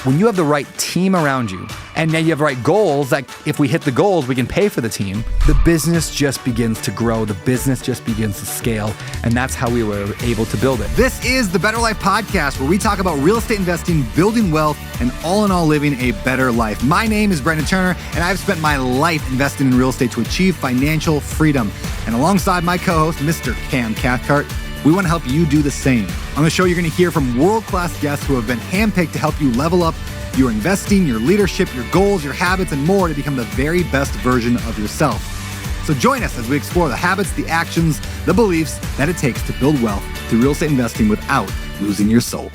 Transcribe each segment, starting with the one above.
when you have the right team around you, and now you have the right goals, that if we hit the goals, we can pay for the team, the business just begins to grow, the business just begins to scale, and that's how we were able to build it. This is the Better Life Podcast, where we talk about real estate investing, building wealth, and all in all living a better life. My name is Brandon Turner, and I've spent my life investing in real estate to achieve financial freedom. And alongside my co-host, Mr. Cam Cathcart, we want to help you do the same. On the show, you're going to hear from world-class guests who have been handpicked to help you level up your investing, your leadership, your goals, your habits, and more to become the very best version of yourself. So join us as we explore the habits, the actions, the beliefs that it takes to build wealth through real estate investing without losing your soul.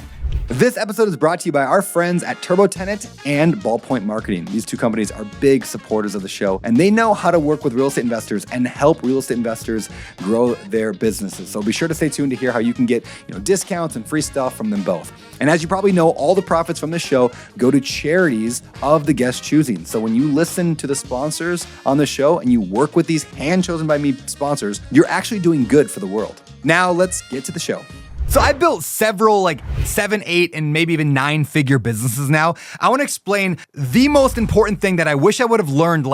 This episode is brought to you by our friends at TurboTenant and Ballpoint Marketing. These two companies are big supporters of the show, and they know how to work with real estate investors and help real estate investors grow their businesses. So be sure to stay tuned to hear how you can get discounts and free stuff from them both. And as you probably know, all the profits from this show go to charities of the guest choosing. So when you listen to the sponsors on the show and you work with these hand-chosen by me sponsors, you're actually doing good for the world. Now let's get to the show. So I built several 7, 8, and maybe even 9-figure businesses now. I want to explain the most important thing that I wish I would have learned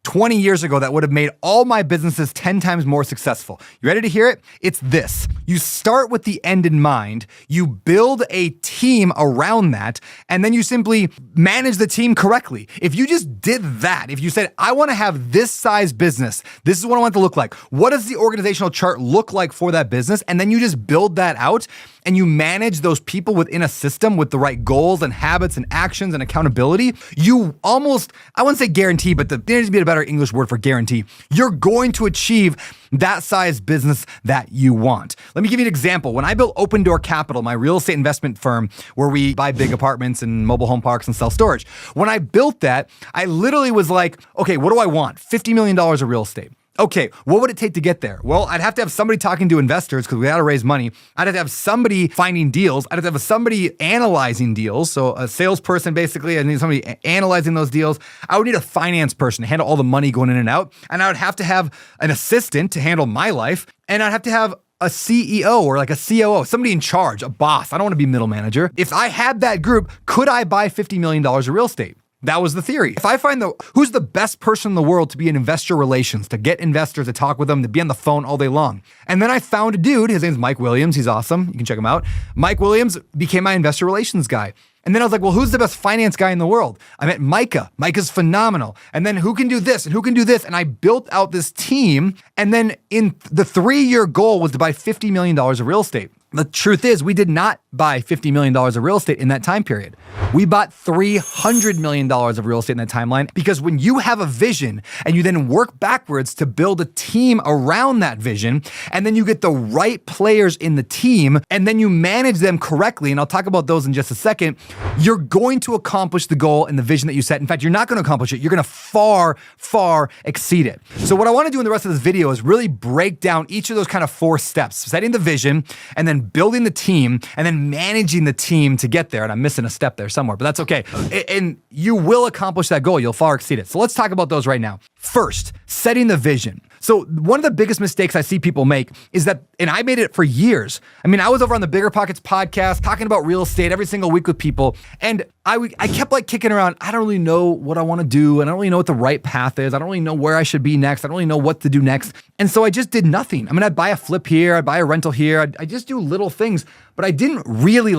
20 years ago that would have made all my businesses 10 times more successful. You ready to hear it? It's this. You start with the end in mind, you build a team around that, and then you simply manage the team correctly. If you just did that, if you said, I want to have this size business, this is what I want it to look like, what does the organizational chart look like for that business? And then you just build that out and you manage those people within a system with the right goals and habits and actions and accountability, you almost, I wouldn't say guarantee, but there needs to be a better English word for guarantee. You're going to achieve that size business that you want. Let me give you an example. When I built Open Door Capital, my real estate investment firm where we buy big apartments and mobile home parks and sell storage, when I built that, I literally was like, okay, what do I want? $50 million of real estate. Okay, what would it take to get there? Well, I'd have to have somebody talking to investors because we got to raise money. I'd have to have somebody finding deals. I'd have to have somebody analyzing deals. So a salesperson, basically, I need somebody analyzing those deals. I would need a finance person to handle all the money going in and out. And I would have to have an assistant to handle my life. And I'd have to have a CEO or a COO, somebody in charge, a boss. I don't want to be middle manager. If I had that group, could I buy $50 million of real estate? That was the theory. If I find who's the best person in the world to be in investor relations, to get investors, to talk with them, to be on the phone all day long. And then I found a dude, his name's Mike Williams. He's awesome. You can check him out. Mike Williams became my investor relations guy. And then I was like, well, who's the best finance guy in the world? I met Micah. Micah's phenomenal. And then who can do this and who can do this? And I built out this team. And then in the 3-year goal was to buy $50 million of real estate. The truth is, we did not buy $50 million of real estate in that time period. We bought $300 million of real estate in that timeline because when you have a vision and you then work backwards to build a team around that vision, and then you get the right players in the team, and then you manage them correctly, and I'll talk about those in just a second, you're going to accomplish the goal and the vision that you set. In fact, you're not going to accomplish it. You're going to far, far exceed it. So what I want to do in the rest of this video is really break down each of those kind of 4 steps, setting the vision, and then building the team, and then managing the team to get there. And I'm missing a step there somewhere, but that's okay. And you will accomplish that goal. You'll far exceed it. So let's talk about those right now. First, setting the vision. So one of the biggest mistakes I see people make is that, and I made it for years. I mean, I was over on the Bigger Pockets podcast talking about real estate every single week with people. And I kept kicking around, I don't really know what I want to do. And I don't really know what the right path is. I don't really know where I should be next. I don't really know what to do next. And so I just did nothing. I mean, I'd buy a flip here. I'd buy a rental here. I just do little things, but I didn't really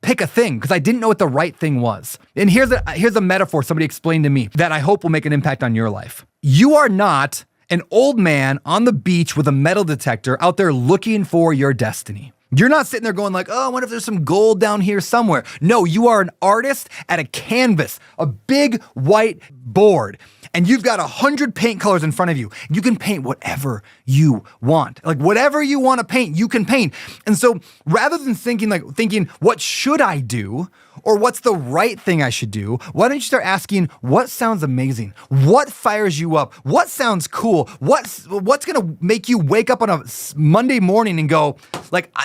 pick a thing because I didn't know what the right thing was. And here's a metaphor somebody explained to me that I hope will make an impact on your life. You are not an old man on the beach with a metal detector out there looking for your destiny. You're not sitting there going oh, I wonder if there's some gold down here somewhere. No, you are an artist at a canvas, a big white board, and you've got 100 paint colors in front of you. You can paint whatever you want. Whatever you want to paint, you can paint. And so rather than thinking, what should I do? Or what's the right thing I should do? Why don't you start asking, what sounds amazing? What fires you up? What sounds cool? What's gonna make you wake up on a Monday morning and go,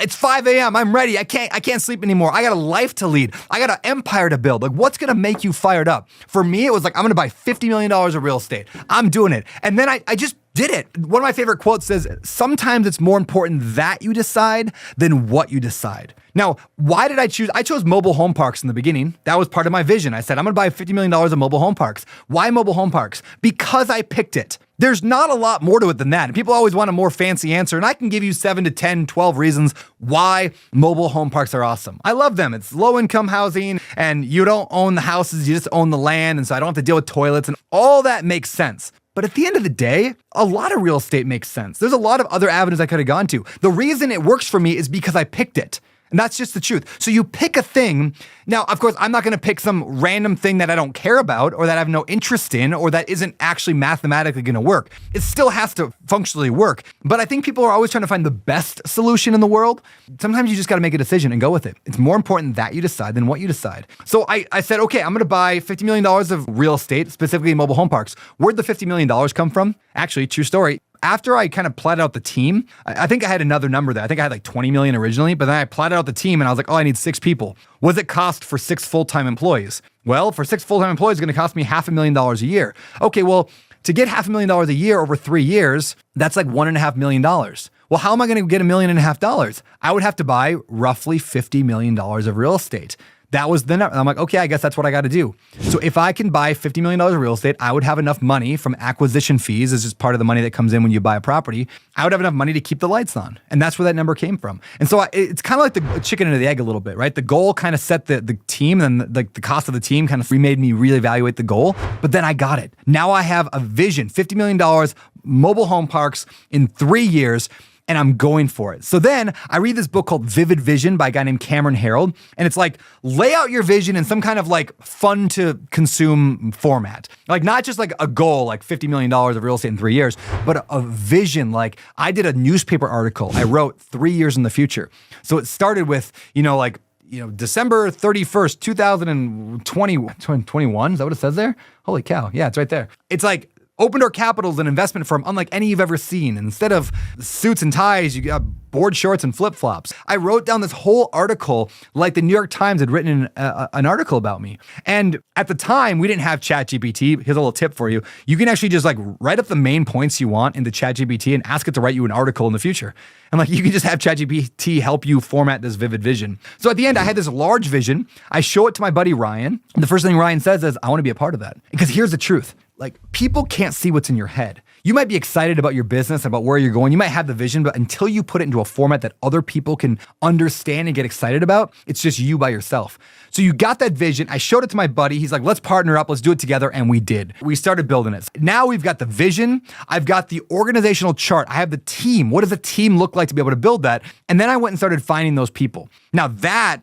it's 5 a.m., I'm ready, I can't sleep anymore. I got a life to lead. I got an empire to build. What's gonna make you fired up? For me, it was I'm gonna buy $50 million of real estate. I'm doing it. And then I just did it. One of my favorite quotes says, sometimes it's more important that you decide than what you decide. Now, why did I choose? I chose mobile home parks in the beginning. That was part of my vision. I said, I'm going to buy $50 million of mobile home parks. Why mobile home parks? Because I picked it. There's not a lot more to it than that. And people always want a more fancy answer. And I can give you 7 to 10, 12 reasons why mobile home parks are awesome. I love them. It's low income housing and you don't own the houses, you just own the land. And so I don't have to deal with toilets and all that makes sense. But at the end of the day, a lot of real estate makes sense. There's a lot of other avenues I could have gone to. The reason it works for me is because I picked it. And that's just the truth. So you pick a thing. Now, of course, I'm not going to pick some random thing that I don't care about or that I have no interest in or that isn't actually mathematically going to work. It still has to functionally work. But I think people are always trying to find the best solution in the world. Sometimes you just got to make a decision and go with it. It's more important that you decide than what you decide. So I said, okay, I'm going to buy $50 million of real estate, specifically mobile home parks. Where'd the $50 million come from? Actually, true story. After I kind of plotted out the team, I think I had another number there. I think I had like 20 million originally, but then I plotted out the team and I was like, oh, I need 6 people. What does it cost for 6 full-time employees? Well, for 6 full-time employees, it's going to cost me $500,000 a year. Okay, well, to get $500,000 a year over 3 years, that's like $1.5 million. Well, how am I going to get $1.5 million? I would have to buy roughly $50 million of real estate. That was the number. I'm like, okay, I guess that's what I got to do. So if I can buy $50 million of real estate, I would have enough money from acquisition fees. It's just part of the money that comes in when you buy a property. I would have enough money to keep the lights on. And that's where that number came from. And so it's kind of like the chicken and the egg a little bit, right? The goal kind of set the team and the cost of the team kind of made me really evaluate the goal. But then I got it. Now I have a vision, $50 million, mobile home parks in 3 years. And I'm going for it. So then I read this book called Vivid Vision by a guy named Cameron Herold. And it's like, lay out your vision in some kind of like fun to consume format. Like not just like a goal, like $50 million of real estate in 3 years, but a vision. Like I did a newspaper article I wrote 3 years in the future. So it started with, December 31st, 2021. Is that what it says there? Holy cow. Yeah, it's right there. It's like, Open Door Capital is an investment firm unlike any you've ever seen. Instead of suits and ties, you got board shorts and flip-flops. I wrote down this whole article like the New York Times had written an article about me. And at the time, we didn't have ChatGPT. Here's a little tip for you. You can actually just like write up the main points you want into ChatGPT and ask it to write you an article in the future. And like you can just have ChatGPT help you format this vivid vision. So at the end, I had this large vision. I show it to my buddy Ryan. The first thing Ryan says is, I want to be a part of that. Because here's the truth. Like people can't see what's in your head. You might be excited about your business, about where you're going. You might have the vision, but until you put it into a format that other people can understand and get excited about, it's just you by yourself. So you got that vision. I showed it to my buddy. He's like, let's partner up. Let's do it together. And we did. We started building it. Now we've got the vision. I've got the organizational chart. I have the team. What does a team look like to be able to build that? And then I went and started finding those people. Now that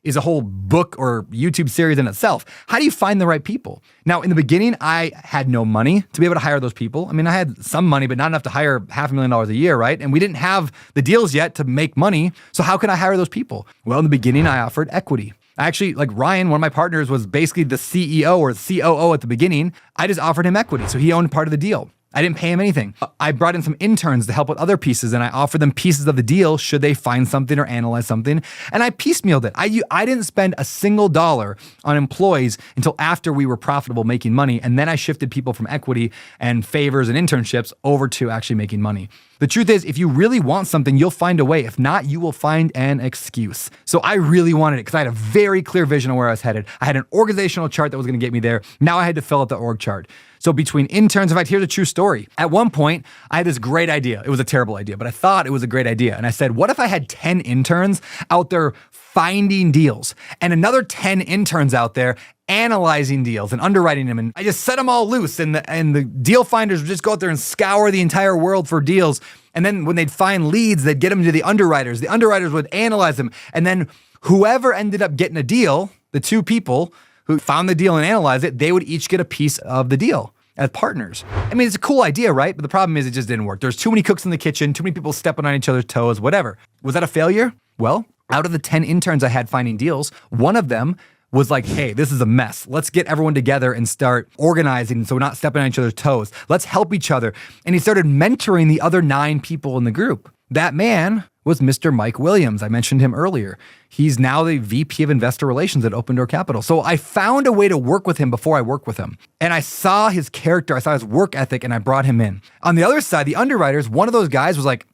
is a whole book or YouTube series in itself. How do you find the right people? Now, in the beginning, I had no money to be able to hire those people. I mean, I had some money, but not enough to hire $500,000 a year, right? And we didn't have the deals yet to make money. So how can I hire those people? Well, in the beginning, I offered equity. Actually, like Ryan, one of my partners, was basically the CEO or COO at the beginning. I just offered him equity. So he owned part of the deal. I didn't pay him anything. I brought in some interns to help with other pieces, and I offered them pieces of the deal should they find something or analyze something. And I piecemealed it. I didn't spend a single dollar on employees until after we were profitable making money. And then I shifted people from equity and favors and internships over to actually making money. The truth is, if you really want something, you'll find a way. If not, you will find an excuse. So I really wanted it because I had a very clear vision of where I was headed. I had an organizational chart that was going to get me there. Now I had to fill out the org chart. So between interns, in fact, here's a true story. At one point, I had this great idea. It was a terrible idea, but I thought it was a great idea. And I said, what if I had 10 interns out there finding deals and another 10 interns out there analyzing deals and underwriting them? And I just set them all loose, and the deal finders would just go out there and scour the entire world for deals. And then when they'd find leads, they'd get them to the underwriters. The underwriters would analyze them. And then whoever ended up getting a deal, the 2 people who found the deal and analyzed it, they would each get a piece of the deal as partners. I mean, it's a cool idea, right? But the problem is it just didn't work. There's too many cooks in the kitchen, too many people stepping on each other's toes, whatever. Was that a failure? Well, out of the 10 interns I had finding deals, one of them was like, hey, this is a mess. Let's get everyone together and start organizing so we're not stepping on each other's toes. Let's help each other. And he started mentoring the other 9 people in the group. That man was Mr. Mike Williams. I mentioned him earlier. He's now the VP of Investor Relations at Open Door Capital. So I found a way to work with him before I worked with him. And I saw his character, I saw his work ethic, and I brought him in. On the other side, the underwriters, one of those guys was like,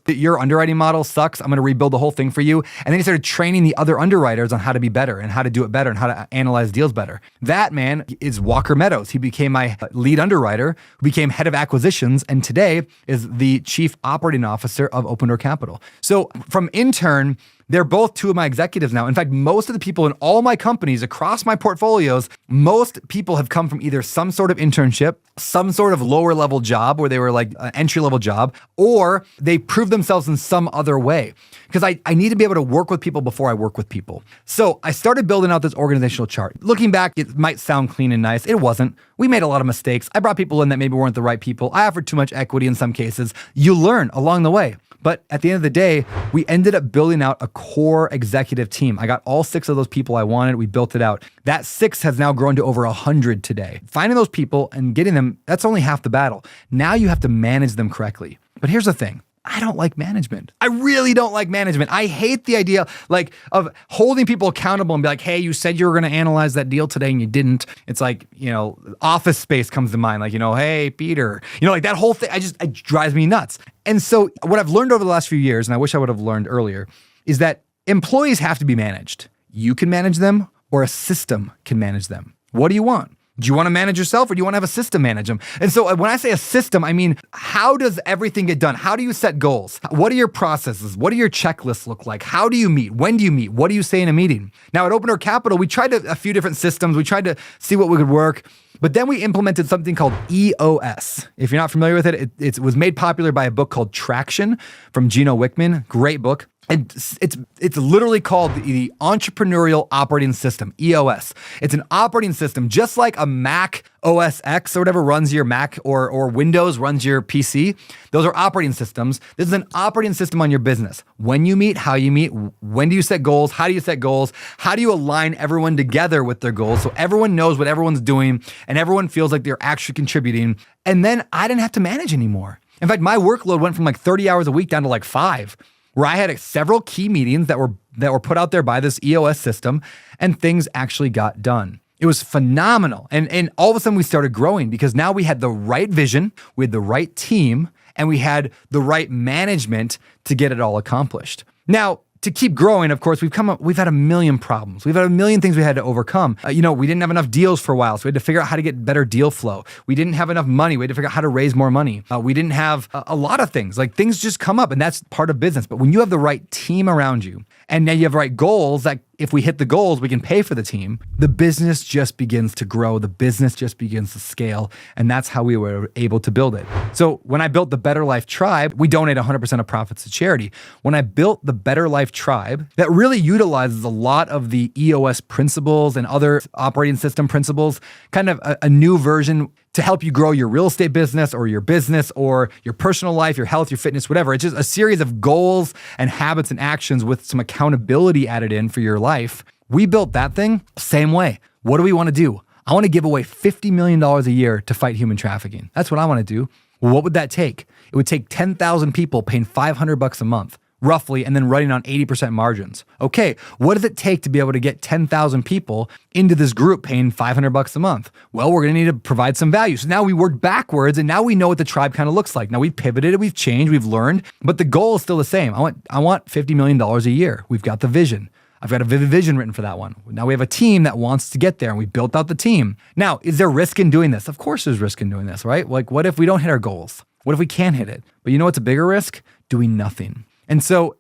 your underwriting model sucks. I'm going to rebuild the whole thing for you. And then he started training the other underwriters on how to be better and how to do it better and how to analyze deals better. That man is Walker Meadows. He became my lead underwriter, who became head of acquisitions, and today is the chief operating officer of Open Door Capital. So from intern, they're both two of my executives now. In fact, most of the people in all my companies across my portfolios, most people have come from either some sort of internship, some sort of lower level job where they were like an entry level job, or they proved themselves in some other way. Because I need to be able to work with people before I work with people. So I started building out this organizational chart. Looking back, it might sound clean and nice. It wasn't. We made a lot of mistakes. I brought people in that maybe weren't the right people. I offered too much equity in some cases. You learn along the way. But at the end of the day, we ended up building out a core executive team. I got all 6 of those people I wanted. We built it out. That 6 has now grown to over 100 today. Finding those people and getting them, that's only half the battle. Now you have to manage them correctly. But here's the thing. I don't like management. I really don't like management. I hate the idea of holding people accountable and be like, hey, you said you were going to analyze that deal today and you didn't. It's like, Office Space comes to mind. Like, hey, Peter, like that whole thing, it drives me nuts. And so what I've learned over the last few years, and I wish I would have learned earlier, is that employees have to be managed. You can manage them or a system can manage them. What do you want? Do you want to manage yourself or do you want to have a system manage them? And so when I say a system, I mean, how does everything get done? How do you set goals? What are your processes? What do your checklists look like? How do you meet? When do you meet? What do you say in a meeting? Now at Open Door Capital, we tried a few different systems. We tried to see what would work. But then we implemented something called EOS. If you're not familiar with it, it was made popular by a book called Traction from Gino Wickman. Great book. And it's literally called the Entrepreneurial Operating System, EOS. It's an operating system, just like a Mac OS X or whatever runs your Mac or Windows runs your PC. Those are operating systems. This is an operating system on your business. When you meet, how you meet, when do you set goals, how do you set goals, how do you align everyone together with their goals so everyone knows what everyone's doing and everyone feels like they're actually contributing. And then I didn't have to manage anymore. In fact, my workload went from like 30 hours a week down to like 5. Where I had several key meetings that were put out there by this EOS system, and things actually got done. It was phenomenal. And all of a sudden we started growing because now we had the right vision, we had the right team, and we had the right management to get it all accomplished. Now, to keep growing, of course, we've had a million problems. We've had a million things we had to overcome. We didn't have enough deals for a while, so we had to figure out how to get better deal flow. We didn't have enough money. We had to figure out how to raise more money. We didn't have a lot of things. Like things just come up, and that's part of business. But when you have the right team around you, and now you have the right goals that if we hit the goals, we can pay for the team, the business just begins to grow. The business just begins to scale. And that's how we were able to build it. So when I built the Better Life Tribe, we donate 100% of profits to charity. When I built the Better Life Tribe, that really utilizes a lot of the EOS principles and other operating system principles, kind of a new version to help you grow your real estate business or your your personal life, your health, your fitness, whatever. It's just a series of goals and habits and actions with some accountability added in for your life. We built that thing same way. What do we want to do? I want to give away $50 million a year to fight human trafficking. That's what I want to do. Well, what would that take? It would take 10,000 people paying $500 a month, roughly, and then running on 80% margins. Okay, what does it take to be able to get 10,000 people into this group paying $500 a month? Well, we're going to need to provide some value. So now we work backwards, and now we know what the tribe kind of looks like. Now we've pivoted, we've changed, we've learned, but the goal is still the same. I want $50 million a year. We've got the vision. I've got a vivid vision written for that one. Now we have a team that wants to get there, and we built out the team. Now, is there risk in doing this? Of course there's risk in doing this, right? Like, what if we don't hit our goals? What if we can't hit it? But you know what's a bigger risk? Doing nothing. And so,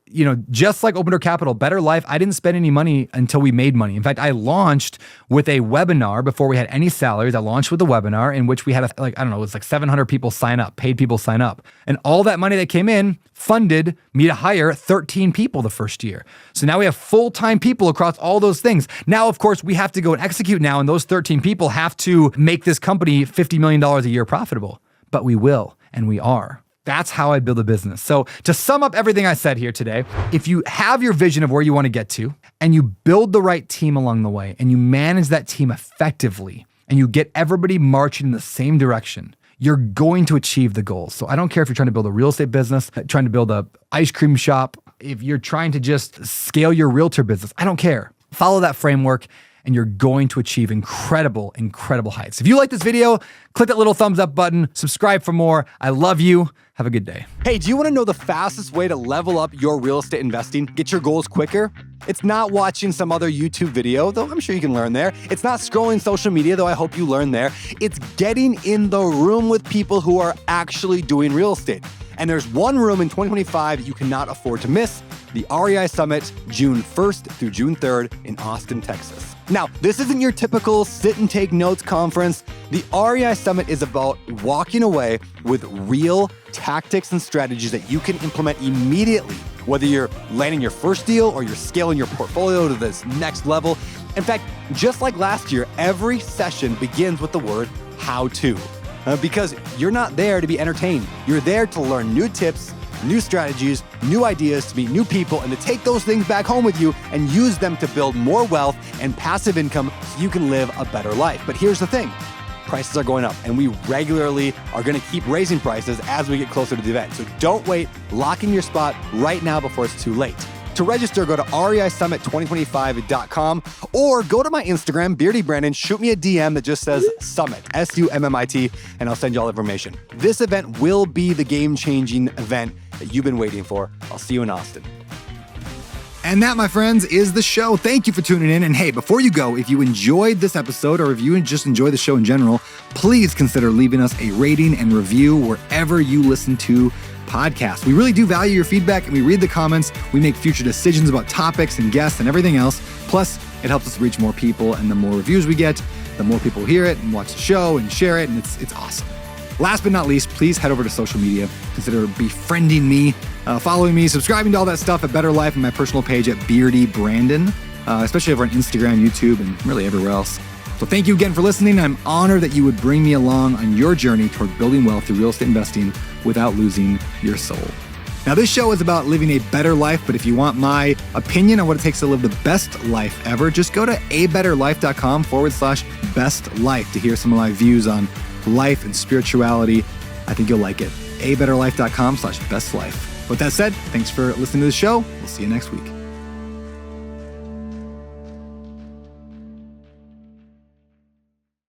just like Open Door Capital, Better Life, I didn't spend any money until we made money. In fact, I launched with a webinar before we had any salaries. I launched with a webinar in which we had, it was like 700 people sign up, paid people sign up. And all that money that came in funded me to hire 13 people the first year. So now we have full-time people across all those things. Now, of course, we have to go and execute now, and those 13 people have to make this company $50 million a year profitable. But we will, and we are. That's how I build a business. So to sum up everything I said here today, if you have your vision of where you want to get to and you build the right team along the way and you manage that team effectively and you get everybody marching in the same direction, you're going to achieve the goals. So I don't care if you're trying to build a real estate business, trying to build a ice cream shop, if you're trying to just scale your realtor business, I don't care. Follow that framework and you're going to achieve incredible, incredible heights. If you like this video, click that little thumbs up button, subscribe for more. I love you. Have a good day. Hey, do you want to know the fastest way to level up your real estate investing, get your goals quicker? It's not watching some other YouTube video, though I'm sure you can learn there. It's not scrolling social media, though I hope you learn there. It's getting in the room with people who are actually doing real estate. And there's one room in 2025 you cannot afford to miss, the REI Summit, June 1st through June 3rd in Austin, Texas. Now, this isn't your typical sit and take notes conference. The REI Summit is about walking away with real tactics and strategies that you can implement immediately, whether you're landing your first deal or you're scaling your portfolio to this next level. In fact, just like last year, every session begins with the word how to. Because you're not there to be entertained. You're there to learn new tips, new strategies, new ideas, to meet new people, and to take those things back home with you and use them to build more wealth and passive income so you can live a better life. But here's the thing. Prices are going up, and we regularly are going to keep raising prices as we get closer to the event. So don't wait. Lock in your spot right now before it's too late. To register, go to reisummit2025.com or go to my Instagram, Beardy Brandon, shoot me a DM that just says Summit, SUMMIT, and I'll send you all the information. This event will be the game-changing event that you've been waiting for. I'll see you in Austin. And that, my friends, is the show. Thank you for tuning in. And hey, before you go, if you enjoyed this episode or if you just enjoy the show in general, please consider leaving us a rating and review wherever you listen to podcasts. We really do value your feedback, and we read the comments. We make future decisions about topics and guests and everything else. Plus, it helps us reach more people, and the more reviews we get, the more people hear it and watch the show and share it, and it's awesome. Last but not least, please head over to social media. Consider befriending me, following me, subscribing to all that stuff at Better Life and my personal page at Beardy Brandon, especially over on Instagram, YouTube, and really everywhere else. So thank you again for listening. I'm honored that you would bring me along on your journey toward building wealth through real estate investing without losing your soul. Now, this show is about living a better life, but if you want my opinion on what it takes to live the best life ever, just go to abetterlife.com/best life to hear some of my views on life and spirituality. I think you'll like it. abetterlife.com/best life. With that said, thanks for listening to the show. We'll see you next week.